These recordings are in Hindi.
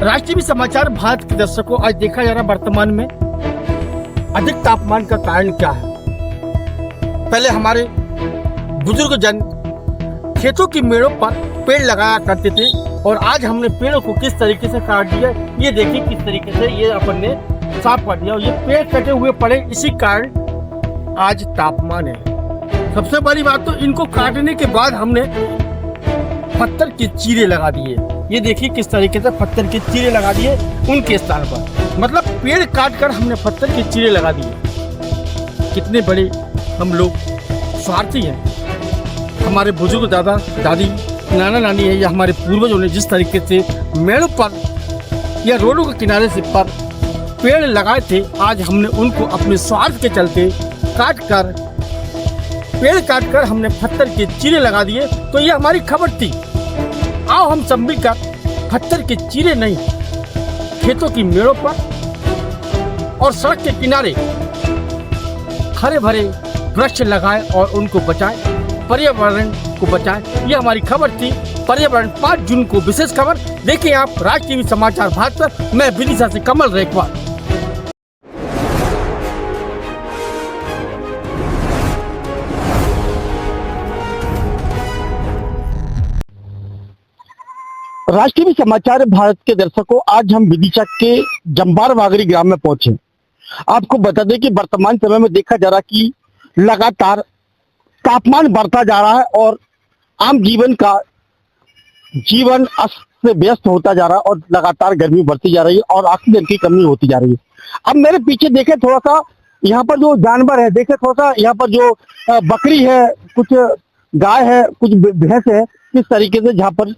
राष्ट्रीय समाचार भारत के दर्शकों, आज देखा जा रहा वर्तमान में अधिक तापमान का कारण क्या है। पहले हमारे बुजुर्ग जन खेतों की मेड़ों पर पेड़ लगाया करते थे और आज हमने पेड़ों को किस तरीके से काट दिया। ये देखिए किस तरीके से ये अपन ने साफ कर दिया और ये पेड़ कटे हुए पड़े, इसी कारण आज तापमान है। सबसे बड़ी बात तो इनको काटने के बाद हमने पत्थर के चीरे लगा दिए। ये देखिए किस तरीके से पत्थर के चीरे लगा दिए उनके स्थान पर, मतलब पेड़ काट कर हमने पत्थर के चीरे लगा दिए। कितने बड़े हम लोग स्वार्थी हैं। हमारे बुजुर्ग दादा दादी नाना नानी है या हमारे पूर्वजों ने जिस तरीके से मेड़ों पर या रोडों के किनारे से पर पेड़ लगाए थे, आज हमने उनको अपने स्वार्थ के चलते पेड़ काट कर हमने पत्थर के चीरे लगा दिए। तो ये हमारी खबर थी। आओ हम सब मिलकर पत्थर के चीरे नहीं, खेतों की मेड़ों पर और सड़क के किनारे हरे भरे वृक्ष लगाएं और उनको बचाएं, पर्यावरण को बचाएं। ये हमारी खबर थी। पर्यावरण 5 जून को विशेष खबर देखिए आप राज टीवी समाचार भारत पर। मैं विदिशा से कमल रेखवाल। राष्ट्रीय समाचार भारत के दर्शकों, आज हम विदिशा के जंबार वागरी ग्राम में पहुंचे। आपको बता दें कि वर्तमान समय में देखा जा रहा कि लगातार तापमान बढ़ता जा रहा है और आम जीवन अस्त से व्यस्त होता जा रहा है और लगातार गर्मी बढ़ती जा रही है और ऑक्सीजन की कमी होती जा रही है। अब मेरे पीछे देखे थोड़ा सा, यहाँ पर जो जानवर है देखे थोड़ा सा, यहाँ पर जो बकरी है, कुछ गाय है, कुछ भैंस है, किस तरीके से जहाँ पर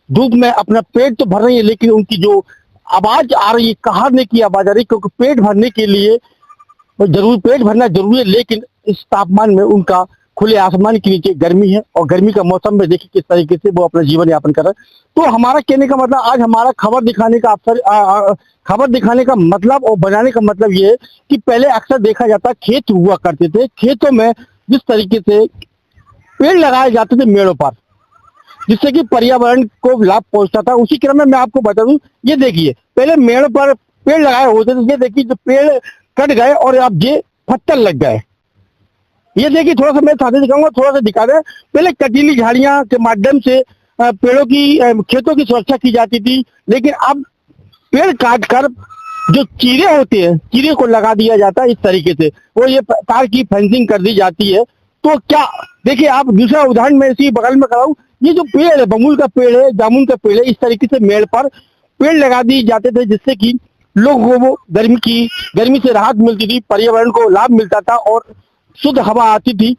धूप में अपना पेट तो भर रही है, लेकिन उनकी जो आवाज आ रही है, कहारने की आवाज आ रही है, क्योंकि पेट भरने के लिए पेट भरना जरूरी है, लेकिन इस तापमान में उनका खुले आसमान के नीचे गर्मी है और गर्मी का मौसम में देखिए किस तरीके से वो अपना जीवन यापन कर रहे हैं। तो हमारा कहने का मतलब, आज हमारा खबर दिखाने का खबर दिखाने का मतलब और बनाने का मतलब ये है कि पहले अक्सर देखा जाता खेत हुआ करते थे, खेतों में जिस तरीके से पेड़ लगाए जाते थे मेड़ों पर, जिससे कि पर्यावरण को लाभ पहुंचता था। उसी क्रम में मैं आपको बता दूं, ये देखिए पहले मेड़ पर पेड़ लगाए होते थे, ये देखिए जो पेड़ कट गए और अब ये पत्थर लग गए। ये देखिए थोड़ा सा मैं साथ दिखाऊंगा, थोड़ा सा दिखा दें। पहले कटीली झाड़ियां के माध्यम से पेड़ों की खेतों की सुरक्षा की जाती थी, लेकिन अब पेड़ काट कर जो चीरे होते हैं, चीरे को लगा दिया जाता है इस तरीके से, और ये तार की फेंसिंग कर दी जाती है। तो क्या देखिए आप, दूसरा उदाहरण मैं इसी बगल में कराऊं, ये जो पेड़ है, बबूल का पेड़ है, जामुन का पेड़ है, इस तरीके से मेड़ पर पेड़ लगा दिए जाते थे, जिससे कि लोगों को गर्मी से राहत मिलती थी, पर्यावरण को लाभ मिलता था और शुद्ध हवा आती थी।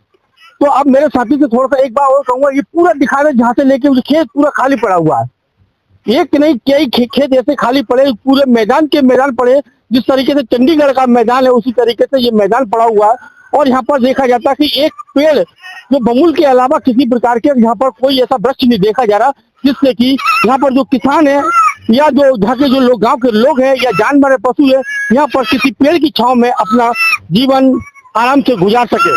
तो अब मेरे साथी से थोड़ा सा एक बार और कहूंगा, ये पूरा दिखा रहे जहाँ से लेके उस खेत पूरा खाली पड़ा हुआ है। एक नहीं कई खेत ऐसे खाली पड़े, पूरे मैदान पड़े, जिस तरीके से चंडीगढ़ का मैदान है उसी तरीके से ये मैदान पड़ा हुआ है। और यहाँ पर देखा जाता है कि एक पेड़ जो बबूल के अलावा किसी प्रकार के यहाँ पर कोई ऐसा वृक्ष नहीं देखा जा रहा, जिससे कि यहाँ पर जो किसान है या जो यहाँ के जो लोग, गांव के लोग हैं या जानवर है, पशु है, यहाँ पर किसी पेड़ की छांव में अपना जीवन आराम से गुजार सके।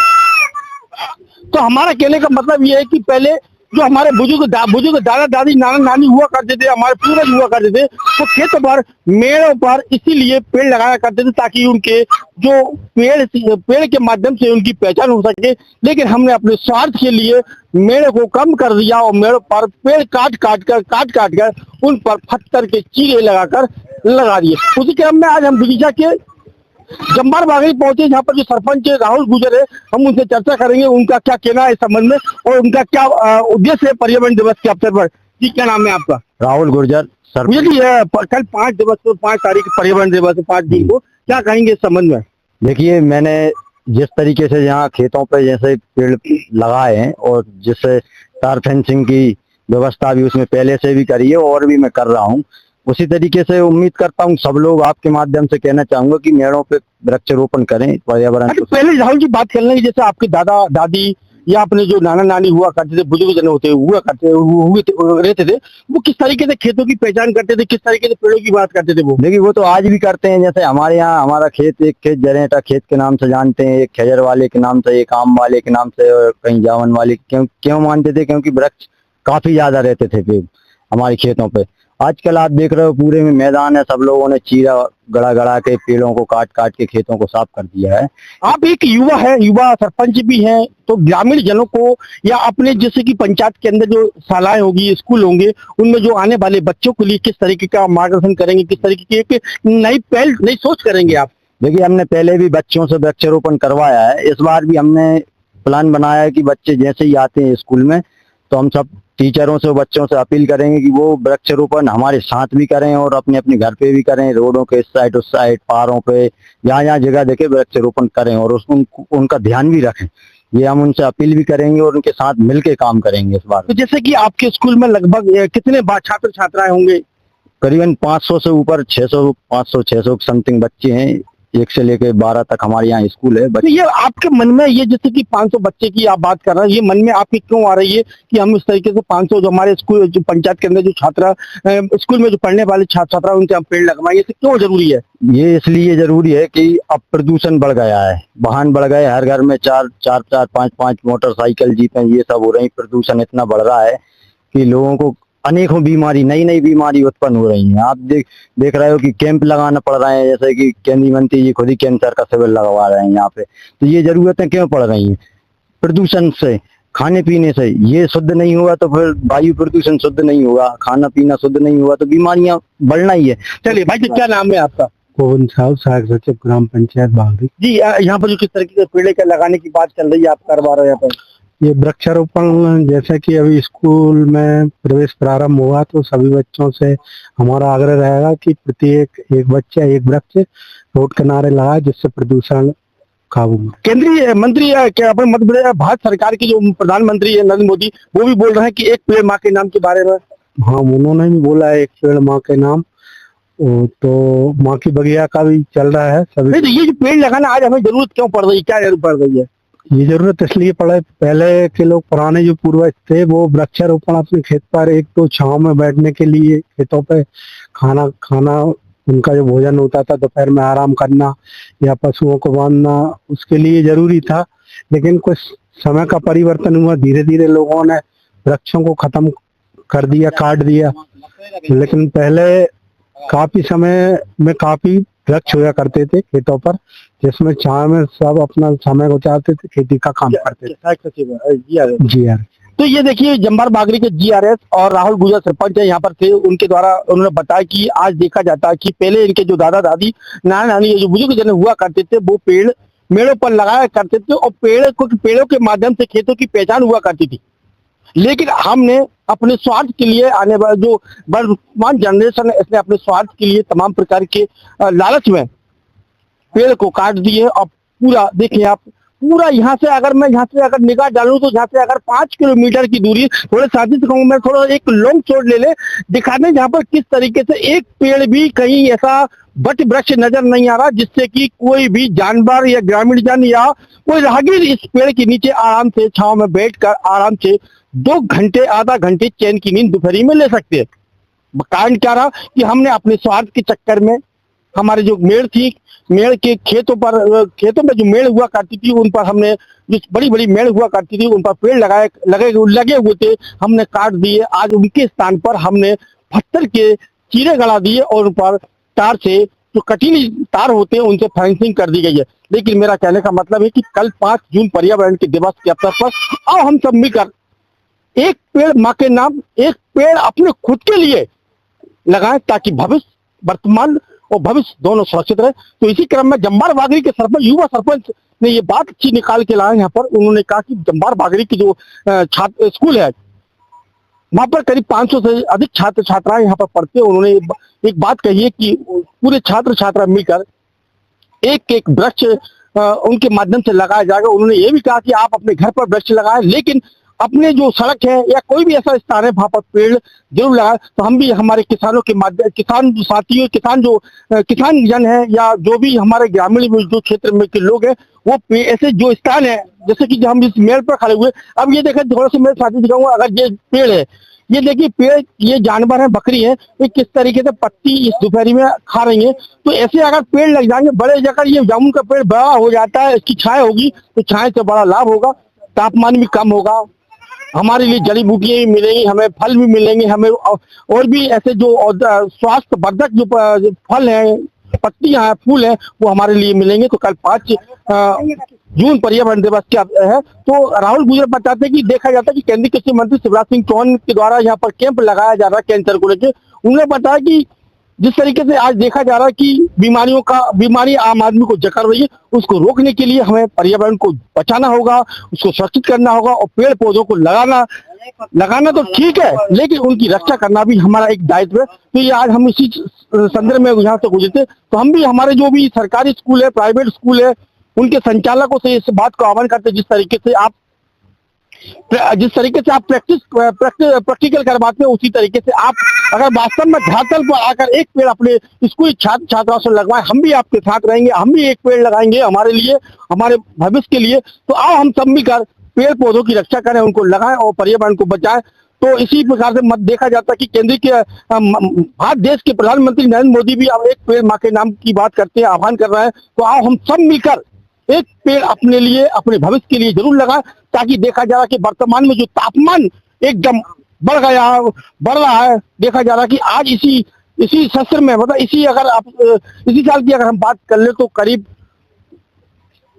तो हमारा कहने का मतलब ये है कि पहले जो हमारे बुजुर्ग दादा दादी नाना नानी हुआ करते थे, हमारे पूर्वज हुआ करते थे, वो खेतों पर मेड़ों पर इसीलिए पेड़ लगाया करते थे ताकि उनके जो पेड़ के माध्यम से उनकी पहचान हो सके। लेकिन हमने अपने स्वार्थ के लिए मेड़ों को कम कर दिया और मेड़ों पर पेड़ काट कर उन पर पत्थर के चीरे लगा दिए। उसी क्रम में आज हम विदिशा के जंबार वागरी पहुंचे, जहाँ पर जो सरपंच राहुल गुर्जर है, हम उनसे चर्चा करेंगे उनका क्या कहना है इस संबंध में और उनका क्या उद्देश्य है पर्यावरण दिवस के अवसर पर। जी क्या नाम है आपका? राहुल गुर्जर। कल 5 दिवस को 5 तारीख पर्यावरण दिवस है, 5 जून को, क्या कहेंगे इस संबंध में? देखिए, मैंने जिस तरीके से यहाँ खेतों पे जैसे पेड़ लगाए हैं और जिससे तार फेंसिंग की व्यवस्था भी उसमें पहले से भी करी है और भी मैं कर रहा हूँ, उसी तरीके से उम्मीद करता हूँ सब लोग आपके माध्यम से कहना चाहूंगा कि मेड़ों पे वृक्षारोपण करें, पर्यावरण। पहले राहुल जी बात कर लेंगे, जैसे आपके दादा दादी या अपने जो नाना नानी हुआ करते थे, बुजुर्ग जन रहते थे, वो किस तरीके से खेतों की पहचान करते थे, किस तरीके से पेड़ों की बात करते थे? वो देखिए वो तो आज भी करते हैं। जैसे हमारे यहाँ हमारा खेत, एक खेत जरेटा खेत के नाम से जानते हैं, एक खजर वाले के नाम से, एक आम वाले के नाम से और कहीं जावन वाले। क्यों मानते थे? क्योंकि वृक्ष काफी ज्यादा रहते थे हमारे खेतों पे। आजकल आप देख रहे हो पूरे में मैदान है, सब लोगों ने चीरा गड़ा गड़ा के पेड़ों को काट काट के खेतों को साफ कर दिया है। आप एक युवा है, युवा सरपंच भी हैं, तो ग्रामीण जनों को या अपने जैसे कि पंचायत के अंदर जो शालाएं होगी, स्कूल होंगे, उनमें जो आने वाले बच्चों के लिए किस तरीके का मार्गदर्शन करेंगे, किस तरीके की नई पहल, नई सोच करेंगे आप? देखिए, हमने पहले भी बच्चों से वृक्षारोपण करवाया है, इस बार भी हमने प्लान बनाया है कि बच्चे जैसे ही आते हैं स्कूल में तो हम सब टीचरों से बच्चों से अपील करेंगे कि वो वृक्षारोपण हमारे साथ भी करें और अपने अपने घर पे भी करें, रोडों के इस साइड उस साइड, पहाड़ों पे, जहाँ जहाँ जगह देखे वृक्षारोपण करें और उनका ध्यान भी रखें। ये हम उनसे अपील भी करेंगे और उनके साथ मिलके काम करेंगे इस बार। तो जैसे कि आपके स्कूल में लगभग कितने छात्र छात्राएं होंगे? करीबन 500 से ऊपर 600, 500 600 समथिंग बच्चे हैं, 1 से लेके 12 तक हमारे यहाँ स्कूल है। तो ये आपके मन में, ये जैसे कि 500 बच्चे की आप बात कर रहे हैं, ये मन में आपके क्यों आ रही है कि हम इस तरीके से 500 जो हमारे स्कूल, जो पंचायत के अंदर जो छात्रा स्कूल में जो पढ़ने वाले छात्र छात्रा, उनके हम पेड़ लगवाएं, ये क्यों जरूरी है? ये इसलिए जरूरी है कि अब प्रदूषण बढ़ गया है, वाहन बढ़ गए, हर घर में 4 5 मोटरसाइकिल जीपें ये सब हो रही, प्रदूषण इतना बढ़ रहा है कि लोगों को अनेकों बीमारी, नई नई बीमारी उत्पन्न हो रही हैं। आप देख रहे हो कि कैंप लगाना पड़ रहे हैं, जैसे कि केंद्रीय मंत्री जी खुद ही कैंसर का शिविर लगवा रहे हैं यहाँ पे। तो ये जरूरतें क्यों पड़ रही हैं? प्रदूषण से, खाने पीने से। ये शुद्ध नहीं हुआ तो फिर वायु प्रदूषण शुद्ध नहीं होगा, खाना पीना शुद्ध नहीं हुआ तो बीमारियां बढ़ना ही है। चलिए भाई जी, क्या नाम है आपका? गोविंद साहब, सहायक सचिव ग्राम पंचायत बागरी जी। यहाँ पर जो किस तरीके से पेड़ के लगाने की बात चल रही है, आप करवा रहे हैं यहाँ पर? ये वृक्षारोपण, जैसे कि अभी स्कूल में प्रवेश प्रारंभ हुआ तो सभी बच्चों से हमारा आग्रह रहेगा कि प्रत्येक एक बच्चा एक वृक्ष रोड किनारे लगाए, जिससे प्रदूषण काबू में। केंद्रीय मंत्री क्या अपने मध्य प्रदेश भारत सरकार के जो प्रधानमंत्री है नरेंद्र मोदी, वो भी बोल रहे हैं कि एक पेड़ माँ के नाम के बारे में। हाँ, उन्होंने भी बोला है एक पेड़ माँ के नाम, तो माँ की बगिया का भी चल रहा है सभी। नहीं, तो ये जो पेड़ लगाना आज हमें जरूरत क्यों पड़ रही है, क्या जरूरत पड़ रही है? ये जरूरत इसलिए पड़े, पहले के लोग, पुराने जो पूर्वज थे, वो वृक्षारोपण अपने खेत पर, एक तो छांव में बैठने के लिए, खेतों पे खाना उनका जो भोजन होता था, दोपहर में आराम करना या पशुओं को बांधना, उसके लिए जरूरी था। लेकिन कुछ समय का परिवर्तन हुआ, धीरे धीरे लोगों ने वृक्षों को खत्म कर दिया, काट दिया। लेकिन पहले काफी समय में काफी वृक्ष हुआ करते थे खेतों पर, जिसमें छाया में सब अपना समय गुजारते थे, खेती का काम करते थे। जी यार। तो ये देखिए, जम्बार बागरी के जीआरएस और राहुल गुजर सरपंच है यहाँ पर थे, उनके द्वारा उन्होंने बताया कि आज देखा जाता है कि पहले इनके जो दादा दादी, नाना नानी, जो बुजुर्ग जन हुआ करते थे, वो पेड़ मेड़ों पर लगाया करते थे और पेड़ों के माध्यम से खेतों की पहचान हुआ करती थी। लेकिन हमने अपने स्वार्थ के लिए, आने वाला जो वर्तमान जनरेशन है, इसने अपने स्वार्थ के लिए तमाम प्रकार के लालच में पेड़ को काट दिए। और पूरा देखिए आप, पूरा यहाँ से अगर निगाह डालूं तो यहाँ से अगर 5 किलोमीटर की दूरी, थोड़े साथी से कहूँ मैं, थोड़ा एक लॉन्ग शॉट ले ले, दिखाने जहाँ पर किस तरीके से एक पेड़ भी कहीं ऐसा वट वृक्ष नजर नहीं आ रहा जिससे कि कोई भी जानवर या ग्रामीण जन या कोई राहगीर इस पेड़ के नीचे आराम से छांव में बैठकर आराम से 2 घंटे, आधा घंटे चैन की नींद दोपहरी में ले सकते हैं। कारण क्या रहा कि हमने अपने स्वार्थ के चक्कर में हमारे जो मेड़ थी, मेड़ के खेतों में जो मेड़ हुआ करती थी, उन पर हमने, जो बड़ी बड़ी मेड़ हुआ करती थी, उन पर पेड़ लगे हुए थे, हमने काट दिए। आज उनके स्थान पर हमने पत्थर के चीरे गड़ा दिए और उन पर तार से, जो कटीली तार होते हैं, उनसे फेंसिंग कर दी गई है। लेकिन मेरा कहने का मतलब है कि कल 5 जून पर्यावरण के दिवस के अवसर पर आओ हम सब मिलकर एक पेड़ माँ के नाम, एक पेड़ अपने खुद के लिए लगाएं, ताकि भविष्य, वर्तमान और भविष्य दोनों सुरक्षित रहे। तो इसी क्रम में जम्बार बागरी के सरपंच, युवा सरपंच ने ये बात अच्छी निकाल के लाया यहाँ पर। उन्होंने कहा कि जम्बार बागरी की जो छात्र स्कूल है, वहां पर करीब 500 से अधिक छात्र छात्राएं यहाँ पर पढ़ते हैं। उन्होंने एक बात कही है कि पूरे छात्र छात्रा मिलकर एक एक वृक्ष उनके माध्यम से लगाया जाएगा। उन्होंने ये भी कहा कि आप अपने घर पर वृक्ष लगाएं, लेकिन अपने जो सड़क है या कोई भी ऐसा स्थान है वहां पर पेड़ जरूर लगाए। तो हम भी हमारे किसानों के माध्यम, किसान साथियों, किसान जन है या जो भी हमारे ग्रामीण जो क्षेत्र में के लोग हैं, वो ऐसे जो स्थान है, जैसे कि हम इस मेड़ पर खड़े हुए, अब ये देखें, थोड़ा सा मेरे साथी दिखाऊंगा, अगर ये पेड़ है, ये देखिए पेड़, ये जानवर है, बकरी है, ये किस तरीके से पत्ती इस दोपहरी में खा रही है। तो ऐसे अगर पेड़ लग जाएंगे बड़े, जाकर ये जामुन का पेड़ बड़ा हो जाता है, इसकी छाया होगी तो छाया से बड़ा लाभ होगा, तापमान भी कम होगा, हमारे लिए जड़ी बूटियां भी मिलेंगी, हमें फल भी मिलेंगे, हमें और भी ऐसे जो स्वास्थ्य वर्धक जो फल हैं, पत्तियां हैं, फूल हैं, वो हमारे लिए मिलेंगे। तो कल 5 जून पर्यावरण दिवस क्या है, तो राहुल गुर्जर बताते हैं कि देखा जाता है कि केंद्रीय कृषि मंत्री शिवराज सिंह चौहान के द्वारा यहाँ पर कैंप लगाया जा रहा है कैंसर को लेकर। उन्होंने बताया कि जिस तरीके से आज देखा जा रहा है कि बीमारी आम आदमी को जकड़ रही है, उसको रोकने के लिए हमें पर्यावरण को बचाना होगा, उसको सुरक्षित करना होगा और पेड़ पौधों को लगाना तो ठीक है, लेकिन उनकी रक्षा करना भी हमारा एक दायित्व है। तो ये आज हम इसी संदर्भ में यहाँ से गुजरते, तो हम भी हमारे जो भी सरकारी स्कूल है, प्राइवेट स्कूल है, उनके संचालकों से इस बात को आह्वान करते हैं, जिस तरीके से आप प्रैक्टिकल करवाते हैं, उसी तरीके से आप अगर वास्तव में धरातल पर आकर एक पेड़ अपने स्कूली छात्र छात्राओं से लगवाएं, हम भी आपके साथ रहेंगे, हम भी एक पेड़ लगाएंगे हमारे लिए, हमारे भविष्य के लिए। तो आओ हम सब मिलकर पेड़ पौधों की रक्षा करें, उनको लगाएं और पर्यावरण को बचाएं। तो इसी प्रकार से मत देखा जाता है कि केंद्रीय के भारत देश के प्रधानमंत्री नरेंद्र मोदी भी अब एक पेड़ माँ के नाम की बात करते हैं, आह्वान कर रहे हैं। तो आओ हम सब मिलकर एक पेड़ अपने लिए, अपने भविष्य के लिए जरूर लगाएं, ताकि देखा जा रहा है कि वर्तमान में जो तापमान एकदम बढ़ रहा है, देखा जा रहा है कि आज इसी सत्र में, मतलब इसी साल की अगर हम बात कर ले तो करीब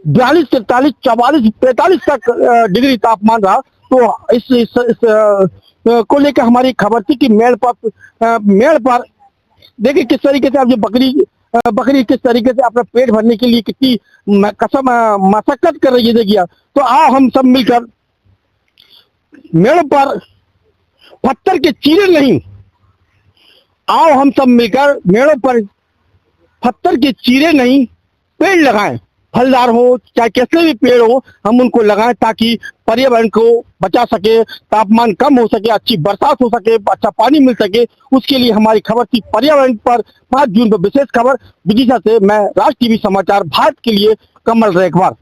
42, 43, 44, 45 तक डिग्री तापमान रहा। तो इस को लेकर हमारी खबर थी कि मेड़ पर देखिए किस तरीके से अब जो बकरी किस तरीके से अपना पेट भरने के लिए कितनी मशक्कत कर रही है, देखिए। तो आओ हम सब मिलकर मेड़ों पर पत्थर के चीरे नहीं, आओ हम सब मिलकर मेड़ों पर पत्थर के चीरे नहीं पेड़ लगाएं, फलदार हो चाहे कैसे भी पेड़ हो, हम उनको लगाएं ताकि पर्यावरण को बचा सके, तापमान कम हो सके, अच्छी बरसात हो सके, अच्छा पानी मिल सके। उसके लिए हमारी खबर थी पर्यावरण पर 5 जून पर विशेष खबर। विदिशा से मैं राज टीवी समाचार भारत के लिए कमल रेखवार।